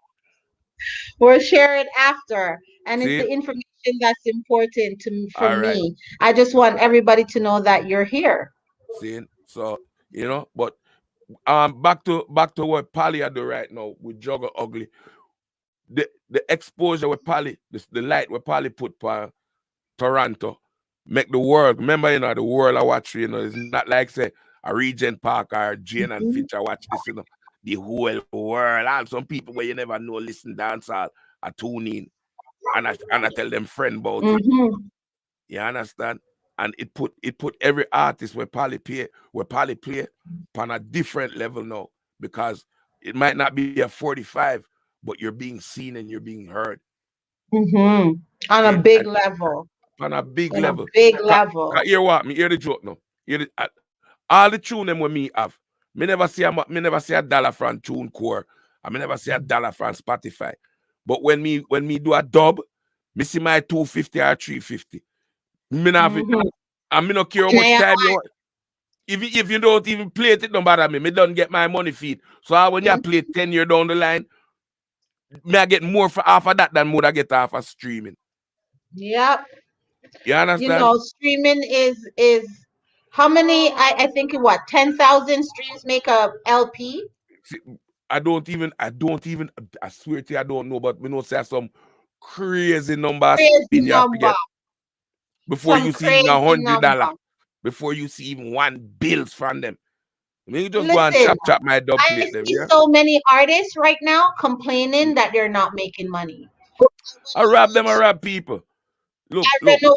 We'll share it after. And it's See, the information that's important for all right. me. I just want everybody to know that you're here. See, so but back to what Polly I do right now with Juggle Ugly. The exposure with Polly, the light where Polly put for Toronto, make the world. Remember, the world I watch, it's not like say a Regent Park or Jane and Mhm. Finch I watch this, the whole world. And some people where you never know listen dance all I tune in and I tell them friend about it. Mhm. You understand? And it put every artist where Polly play on a different level now, because it might not be a 45, but you're being seen and you're being heard. Mhm. On a And big level. on a big On a level. big Cause level. hear what? Me hear the joke now. All the tune them when me have. Me never see a dollar from Tune Core. I me never see a dollar from Spotify. But when me do a dub, me see my 250 or 350. Me not, Mhm. and me not care how And much I, time you want. If you don't even play it, it don't bother me. Me don't get my money feed. So when you mm, play 10 year down the line, me I get more for half of that than more I get half of streaming. yep. You You understand? know, streaming is how many? I think what 10,000 streams make a LP. See, I don't even I swear to you, I don't know, but we know say some crazy number Crazy spin you have to number. get before Some you see even crazy $100. number. Before you see even one bills from them. Me just go and Listen, chop my dub I plate them, see yeah. so many artists right now complaining that they're not making money. I rob people. Look, I look. went over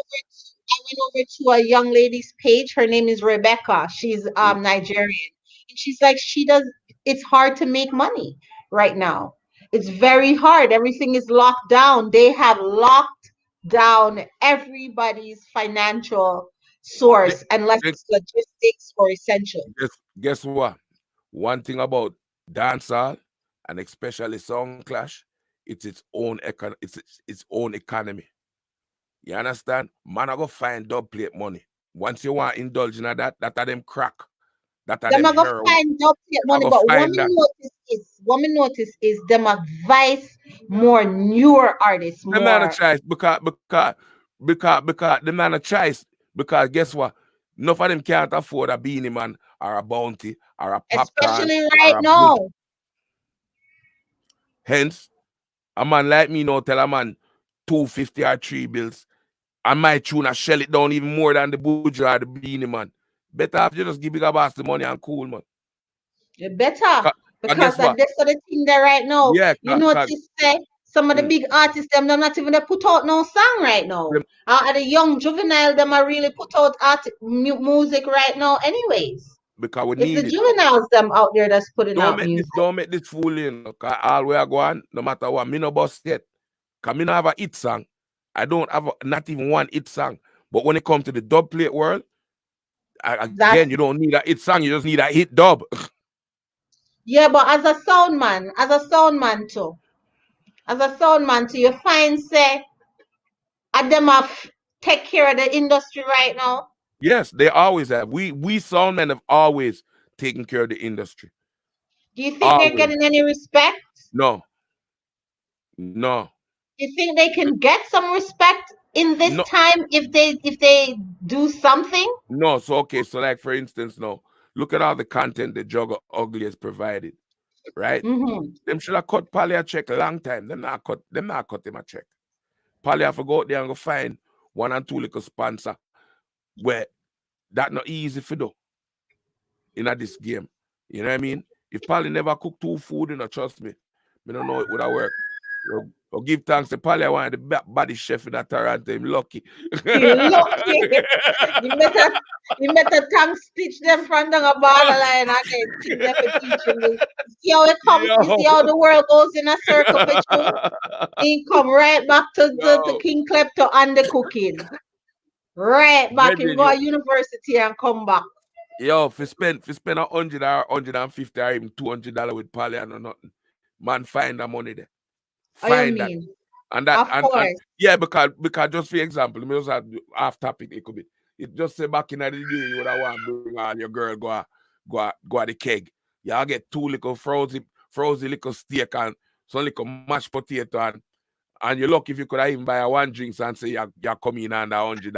I went over to a young lady's page. Her name is Rebecca. She's Mm. Nigerian. And she's like, she does it's hard to make money right now. It's very hard. Everything is locked down. They have locked down everybody's financial They, source unless they, it's logistics or essential. guess what? One thing about dancehall and especially Sound Clash, it's its own economy. You understand? Man, I go find dub plate money. Once you want indulge in that are them crack, that are Them them are gonna heroin. find double I money, go but find that. what me notice is them advice more newer artists The man a more, choice because the man a choice because guess what? Enough of them can't afford a beanie man or a bounty or a popcorn especially or right a bush. now. Hence, a man like me now tell a man 250 or 3 bills. I might tune a shell it down even more than the butcher or the beanie man. Better have you just give bigger boss the money and cool man. You better, 'Cause because guess what? that this are the thing there right now. Yeah, You notice say some of the mm, big artists them not even they put out no song right now. them- And the young juvenile them are really put out music right now. Anyways, because we it's the need it. juveniles them out there that's putting Don't out make this music. don't make this fool you know. Cause all where I go on, no matter what, me no bust yet. Cause me no have a hit song. I don't have not even one hit song. But when it comes to the dub plate world, again, you That's don't need a hit song, you just need a hit dub. yeah, but as a sound man too, you find say and them have take care of the industry right now. Yes, they always have. We sound men have always taken care of the industry. Do you think they're Always. getting any respect? No, no, Do you think they can get some respect in this no, time if they do something? no. So okay, so like for instance, now look at all the content the Jugger Ugly has provided, right? Mm-hmm. Them should have cut Polly a check a long time. Them not cut him a check. Polly have to go out there and go find one and two little sponsor where that not easy for do in this game. You know what I mean? If Polly never cook two food, trust me, me don't know it would have worked. Or give thanks to Polly, I wanted the body chef in that Toronto. Him lucky. Look, you better you better tongue stitch them from down a borderline and then thing there for teaching you. See how it come, you see Yo. how the world goes in a circle for you? He come right back to Yo. King Klepto and the cooking. Right back. Him Imagine go you. to university and come back. Yo, if you spend 100 or 150 or even $200 with Polly and or nothing, man, find that money there. What you Find that. mean? And that Of and course. yeah, because just for example, let me just have off topic a little bit. It just say back in the day you would have want to bring all your girl go at the keg. Y'all get two little frozen little steak and some little mashed potato and you're lucky if you could have even buy a one drinks and say you're coming in under $100,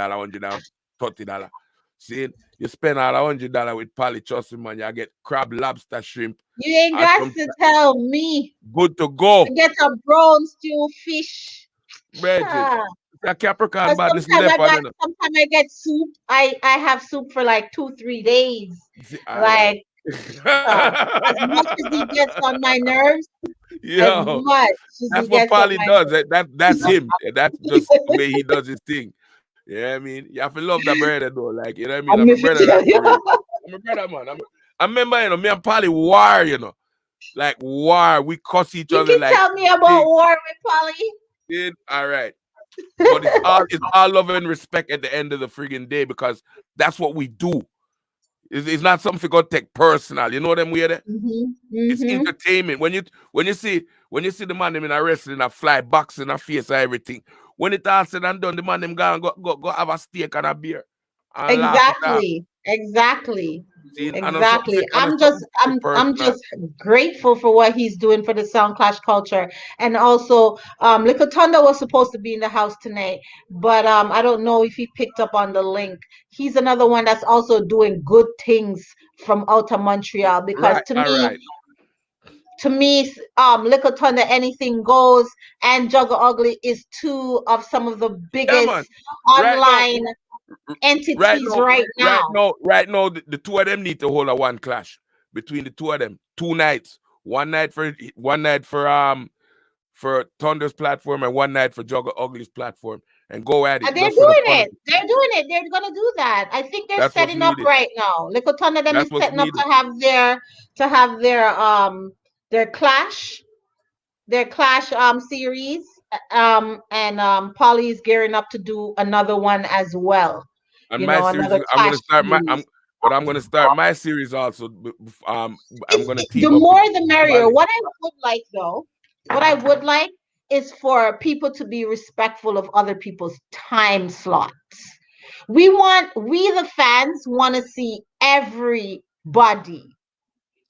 $130. See, you spend all $100 with Polly, trust me, man, you get crab, lobster, shrimp, You ain't and got some to tell me good to go. to get a brown stew fish. Bridget. Ah. That Capricorn Cause badness left on it. sometimes I get soup. I have soup for like 2 3 days. All right. Like as much as he gets on my nerves, as Yo, much as that's he what gets on Polly my does. That's nerves. him. That's just the way he does his thing. You know what I mean? You have to love that brother though. Like, you know what I mean? I'm I'm a if you brother tell that you. for real. I'm a brother, man. I remember, me and Polly war, Like war. We cuss each You other can like tell me about big. war with Polly. All right. But it's all love and respect at the end of the friggin' day because that's what we do. It's not something going to take personal. You know what I'm weird? Hmm. It's Hmm. entertainment. When you see the man them in a wrestling, a fly, boxing, a face, and everything. When it all said and done, the man them go have a steak and a beer and laugh it off. Exactly. Exactly. See, Exactly. I know something I'm personal. just grateful for what he's doing for the Sound Clash culture. And also Little Thunder was supposed to be in the house tonight, but I don't know if he picked up on the link. He's another one that's also doing good things from out of Montreal because Right, all right. Little Thunder Anything Goes and Juggle Ugly is two of some of the Yeah, man. biggest Right now, online right entities now, right right now. now, right now, the two of them need to hold a one clash. between the two of them. 2 nights. One night for Thunder's platform and one night for Juggle Ugly's platform, and go at And it they're just for the doing fun of it. it. They're doing it. They're gonna do that. I think they're That's what's setting up needed. right now. Little ton of them is That's what's setting up needed. to have their clash series. And Polly is gearing up to do another one as well. And You my know, series another is I'm clash gonna start my series. I'm gonna start my series also. I'm gonna The team up with more the merrier. Polly. What I would like though, what I would like is for people to be respectful of other people's time slots. We the fans want to see everybody.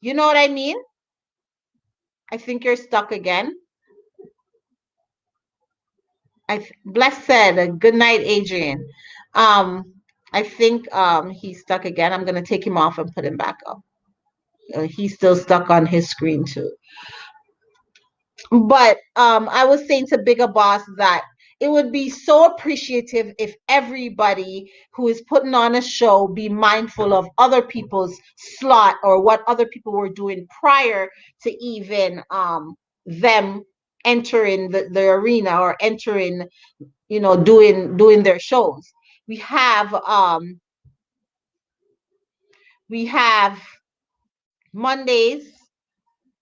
You know what I mean? I think you're stuck again. Bless said, good night, Adrian. Um, I think he's stuck again. I'm gonna take him off and put him back up. He's still stuck on his screen too. But I was saying to Bigger Boss that it would be so appreciative if everybody who is putting on a show be mindful of other people's slot or what other people were doing prior to even them entering the arena or entering, doing their shows. We have we have Mondays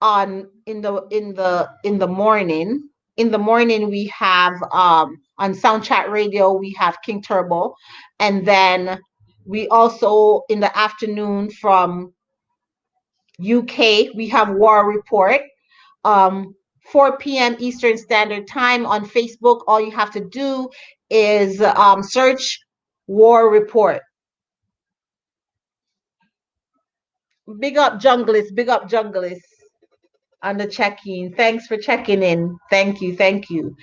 on in the morning. In the morning we have on Soundchat Radio we have King Turbo, and then we also in the afternoon from UK we have War Report. um 4 p.m. Eastern Standard Time on Facebook. All you have to do is search War Report. Big up junglist on the check-in. Thanks for checking in. Thank you, thank you.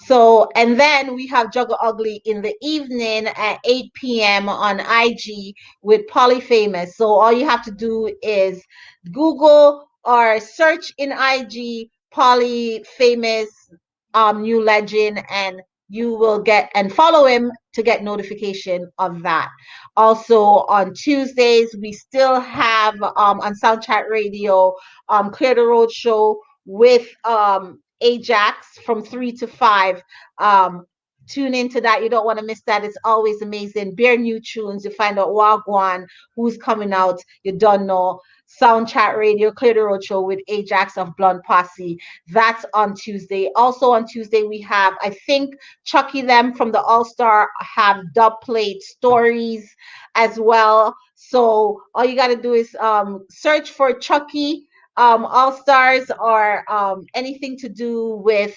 So and then we have Juggle Ugly in the evening at 8 p.m. on IG with Polyphamous. So all you have to do is Google or search in IG Polyphamous new legend, and you will get and follow him to get notification of that. Also on Tuesdays, we still have on Soundchat Radio, Clear the Road show with Ajax from 3 to 5. Tune into that. You don't want to miss that. It's always amazing. Bare new tunes. You find out Wagwan, who's coming out. You don't know. Soundchat Radio, Clear the Road show with Ajax of Blonde Posse. That's on Tuesday. Also on Tuesday, we have, I think, Chucky them from the All Star have dub plate stories as well. So all you got to do is search for Chucky All Stars or anything to do with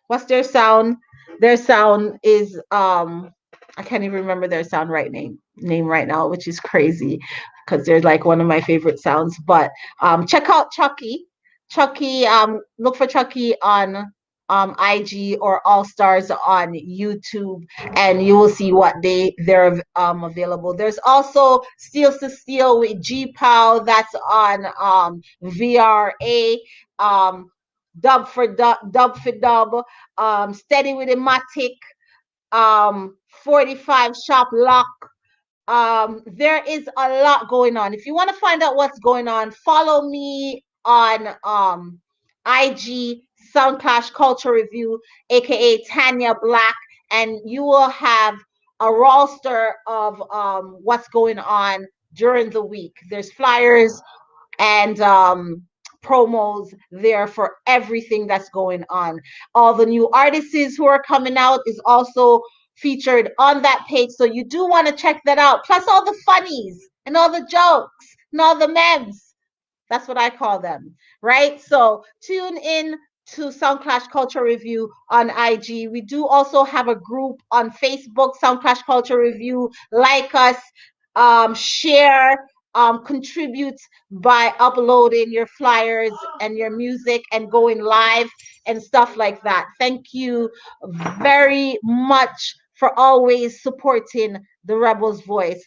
what's their sound? Their sound is I can't even remember their sound name right now, which is crazy because they're like one of my favorite sounds. But check out Chucky. Look for Chucky on IG or All Stars on YouTube, and you will see what they're available. There's also Steels to Steel with G Pow. That's on VRA. Um, dub for dub, steady with the matic, 45 shop lock. There is a lot going on. If you want to find out what's going on, follow me on IG Soundclash Culture Review, aka Tanya Black, and you will have a roster of what's going on during the week. There's flyers and promos there for everything that's going on. All the new artists who are coming out is also featured on that page. So you do want to check that out. Plus all the funnies and all the jokes and all the memes. That's what I call them, right? So tune in to Soundclash Culture Review on IG. We do also have a group on Facebook, Soundclash Culture Review. Like us, share, contribute by uploading your flyers and your music and going live and stuff like that. Thank you very much for always supporting the Rebels Voice.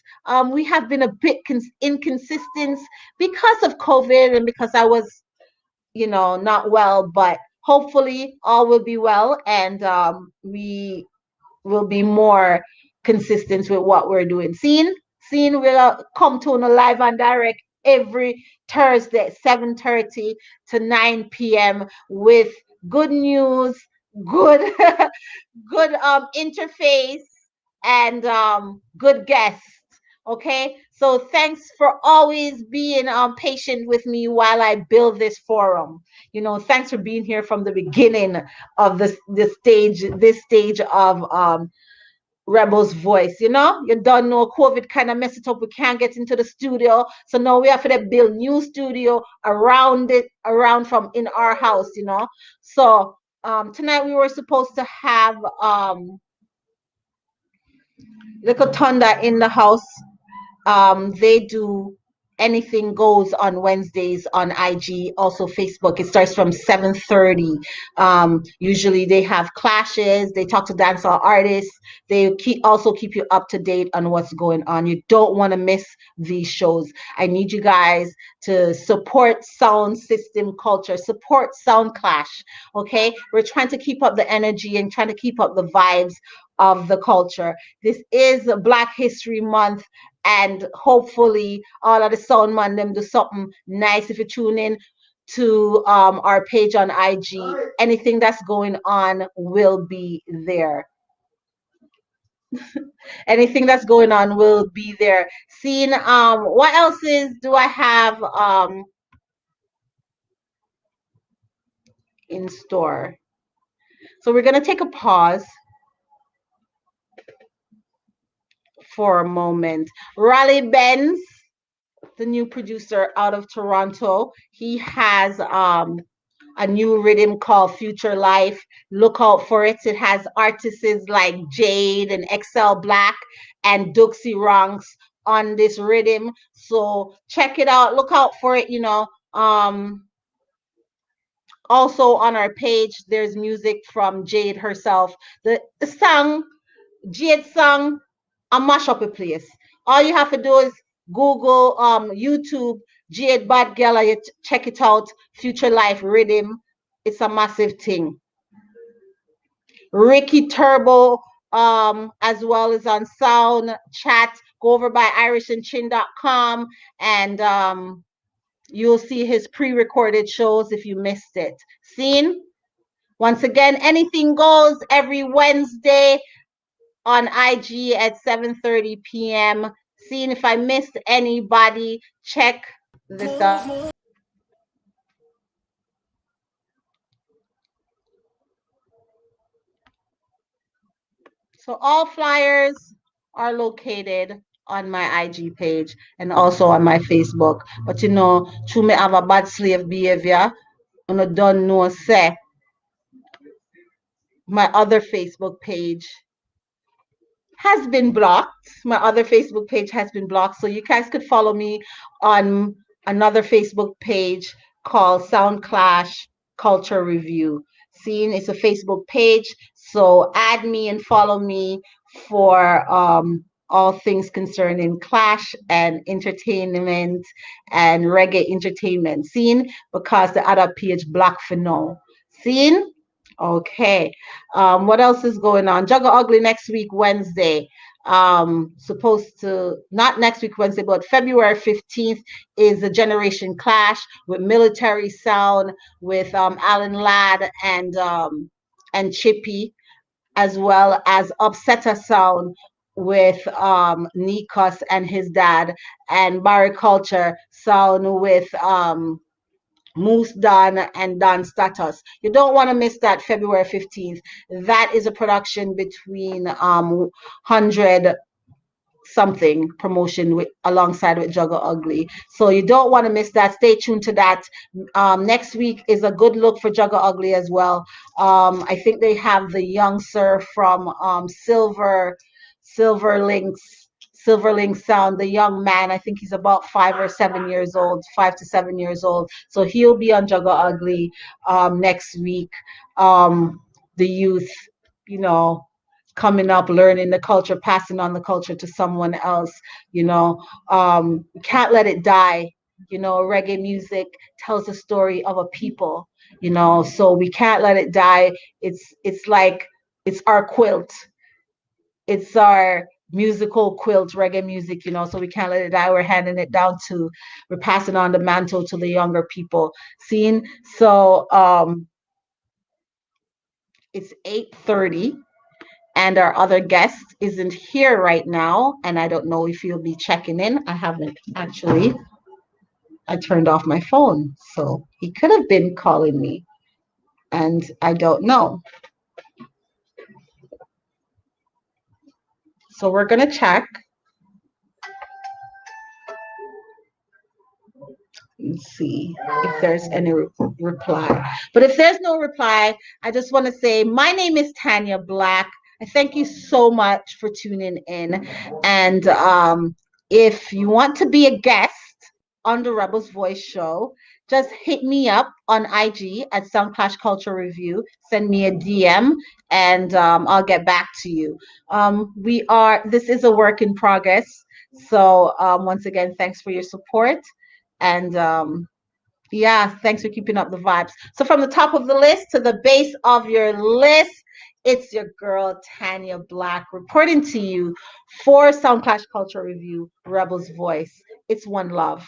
We have been a bit inconsistent because of COVID and because I was, not well, but hopefully all will be well, and we will be more consistent with what we're doing. Scene? Seeing we'll come to on a live and direct every Thursday, 7:30 to 9 p.m. with good news, good good interface, and good guests. Okay, so thanks for always being patient with me while I build this forum. Thanks for being here from the beginning of this stage of Rebel's voice. You don't know COVID kind of mess it up. We can't get into the studio, so now we have to build new studio around from in our house. So tonight we were supposed to have little Thunder in the house. They do anything goes on Wednesdays on IG, also Facebook. It starts from 7:30. Usually they have clashes. They talk to dancehall artists. They also keep you up to date on what's going on. You don't want to miss these shows. I need you guys to support sound system culture, support Sound Clash. Okay, we're trying to keep up the energy and trying to keep up the vibes of the culture. This is Black History Month, and hopefully all of the sound man them do something nice. If you tune in to our page on IG, anything that's going on will be there. Anything that's going on will be there. Seeing what else do I have in store? So we're gonna take a pause for a moment. Raleigh Benz, the new producer out of Toronto, he has a new rhythm called Future Life. Look out for it. It has artists like Jade and XL Black and Duxie Ranks on this rhythm. So check it out. Look out for it. Also on our page, there's music from Jade herself. The song, Jade song, a mash up a place. All you have to do is Google, YouTube, Jade Bad Girl, and you check it out. Future Life Rhythm. It's a massive thing. Ricky Turbo, as well as on Sound Chat. Go over by irishandchin.com, and you'll see his pre-recorded shows if you missed it. Seen? Once again, anything goes every Wednesday on IG at 7:30 p.m. Seeing if I missed anybody, check this out. So all flyers are located on my IG page and also on my Facebook. But through me have a bad slave behavior, and don't know say my other Facebook page has been blocked. My other Facebook page has been blocked. So you guys could follow me on another Facebook page called Sound Clash Culture Review. Seeing it's a Facebook page. So add me and follow me for all things concerning clash and entertainment and reggae entertainment. Seen because the other page blocked for now. Seen? Okay. What else is going on? Juggle Ugly next week, Wednesday. Supposed to, not next week, Wednesday, but February 15th is a Generation Clash with Military Sound, with Alan Ladd and Chippy, as well as Upsetter Sound with Nikos and his dad, and Barry Culture Sound with Moose Don and Don Status. You don't want to miss that February 15th. That is a production between 100 something promotion alongside with Juggle Ugly. So you don't want to miss that. Stay tuned to that. Next week is a good look for Juggle Ugly as well. I think they have the young sir from Silver Links. Silverling Sound, the young man, I think he's about 5 or 7 years old, 5 to 7 years old. So he'll be on Juggle Ugly next week. The youth, you know, coming up, learning the culture, passing on the culture to someone else. Can't let it die. Reggae music tells the story of a people. So we can't let it die. It's like it's our quilt. It's our musical quilt, reggae music, so we can't let it die. We're passing on the mantle to the younger people. Seeing, so it's 8:30 and our other guest isn't here right now. And I don't know if he'll be checking in. I haven't actually. I turned off my phone. So he could have been calling me. And I don't know. So we're going to check and see if there's any reply. But if there's no reply, I just want to say my name is Tanya Black. I thank you so much for tuning in. And if you want to be a guest on the Rebels Voice show, just hit me up on IG at Soundclash Culture Review. Send me a DM and I'll get back to you. This is a work in progress. So once again, thanks for your support. And yeah, thanks for keeping up the vibes. So from the top of the list to the base of your list, it's your girl Tanya Black reporting to you for Soundclash Culture Review, Rebels Voice. It's one love.